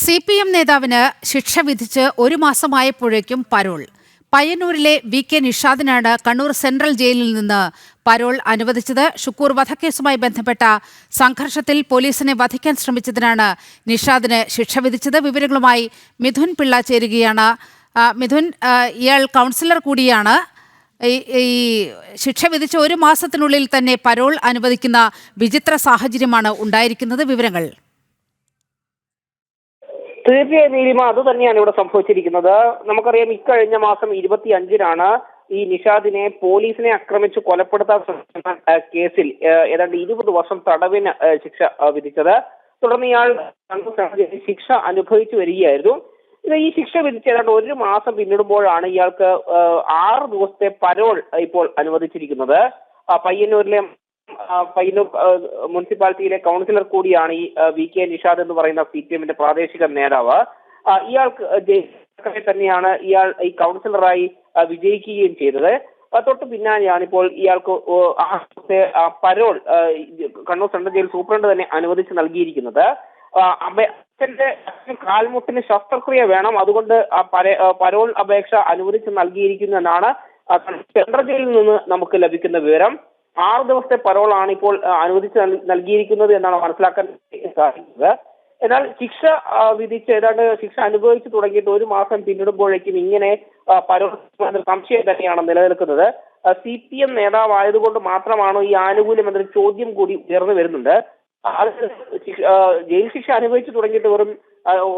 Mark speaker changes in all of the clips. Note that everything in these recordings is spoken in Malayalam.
Speaker 1: CPM നേതാവിന് ശിക്ഷ വിധിച്ച് ഒരു മാസമായപ്പോഴേക്കും പരോൾ. പയ്യന്നൂരിലെ VK നിഷാദിനാണ് കണ്ണൂർ സെൻട്രൽ ജയിലിൽ നിന്ന് പരോൾ അനുവദിച്ചത്. ഷുക്കൂർ വധക്കേസുമായി ബന്ധപ്പെട്ട സംഘർഷത്തിൽ പോലീസിനെ വധിക്കാൻ ശ്രമിച്ചതിനാണ് നിഷാദിന് ശിക്ഷ വിധിച്ചത്. വിവരങ്ങളുമായി മിഥുൻ പിള്ള ചേരുകയാണ്. മിഥുൻ, ഇയാൾ കൗൺസിലർ കൂടിയാണ്. ഈ ശിക്ഷ വിധിച്ച ഒരു മാസത്തിനുള്ളിൽ തന്നെ പരോൾ അനുവദിക്കുന്ന വിചിത്ര സാഹചര്യമാണ് ഉണ്ടായിരിക്കുന്നത്. വിവരങ്ങൾ
Speaker 2: തീർച്ചയായും നീലിമ, അത് തന്നെയാണ് ഇവിടെ സംഭവിച്ചിരിക്കുന്നത്. നമുക്കറിയാം, ഇക്കഴിഞ്ഞ മാസം 25-നാണ് ഈ നിഷാദിനെ പോലീസിനെ ആക്രമിച്ച് കൊലപ്പെടുത്താൻ ശ്രമിക്കുന്ന കേസിൽ ഏതാണ്ട് 20 വർഷം തടവിന് ശിക്ഷ വിധിച്ചത്. തുടർന്ന് ഇയാൾ ശിക്ഷ അനുഭവിച്ചു വരികയായിരുന്നു. ഈ ശിക്ഷ വിധിച്ച് ഏതാണ്ട് ഒരു മാസം പിന്നിടുമ്പോഴാണ് ഇയാൾക്ക് 6 ദിവസത്തെ പരോൾ ഇപ്പോൾ അനുവദിച്ചിരിക്കുന്നത്. പയ്യന്നൂർ മുനിസിപ്പാലിറ്റിയിലെ കൗൺസിലർ കൂടിയാണ് ഈ VK നിഷാദ് എന്ന് പറയുന്ന CPM-ന്റെ പ്രാദേശിക നേതാവ്. ഇയാൾക്ക് തന്നെയാണ് ഇയാൾ ഈ കൗൺസിലറായി വിജയിക്കുകയും ചെയ്തത്. തൊട്ട് പിന്നാലെയാണ് ഇപ്പോൾ ഇയാൾക്ക് parole Kannur central jail superintendent തന്നെ അനുവദിച്ച് നൽകിയിരിക്കുന്നത്. അച്ഛന്റെ കാൽമുട്ടിന് ശസ്ത്രക്രിയ വേണം, അതുകൊണ്ട് പരോൾ അപേക്ഷ അനുവദിച്ച് നൽകിയിരിക്കുന്നു എന്നാണ് സെൻട്രൽ ജയിലിൽ നിന്ന് നമുക്ക് ലഭിക്കുന്ന വിവരം. 6 ദിവസത്തെ പരോളാണ് ഇപ്പോൾ അനുവദിച്ച് നൽകിയിരിക്കുന്നത് എന്നാണ് മനസ്സിലാക്കാൻ സാധിക്കുന്നത്. എന്നാൽ ശിക്ഷ വിധിച്ച് ഏതാണ്ട് ശിക്ഷ അനുഭവിച്ചു തുടങ്ങിയിട്ട് ഒരു മാസം പിന്നിടുമ്പോഴേക്കും ഇങ്ങനെ പരോൾ സംശയം തന്നെയാണ് നിലനിൽക്കുന്നത്. CPM നേതാവായതുകൊണ്ട് മാത്രമാണോ ഈ ആനുകൂല്യം എന്നൊരു ചോദ്യം കൂടി ഉയർന്നു വരുന്നുണ്ട്. ജയിൽ ശിക്ഷ അനുഭവിച്ചു തുടങ്ങിയിട്ട് വെറും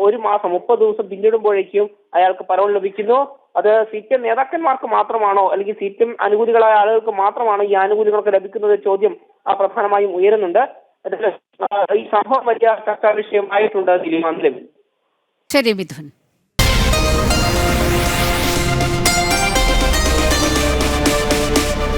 Speaker 2: ഒരു മാസം 30 ദിവസം പിന്നിടുമ്പോഴേക്കും അയാൾക്ക് പരോൾ ലഭിക്കുന്നു. അത് CPM നേതാക്കന്മാർക്ക് മാത്രമാണോ, അല്ലെങ്കിൽ CPM അനുകൂലികളായ ആളുകൾക്ക് മാത്രമാണോ ഈ ആനുകൂല്യങ്ങളൊക്കെ ലഭിക്കുന്നത് ചോദ്യം പ്രധാനമായും ഉയരുന്നുണ്ട്. ഈ സംഭവം വലിയ ചർച്ചാ വിഷയമായിട്ടുണ്ട്.
Speaker 1: ശരി മിഥുൻ.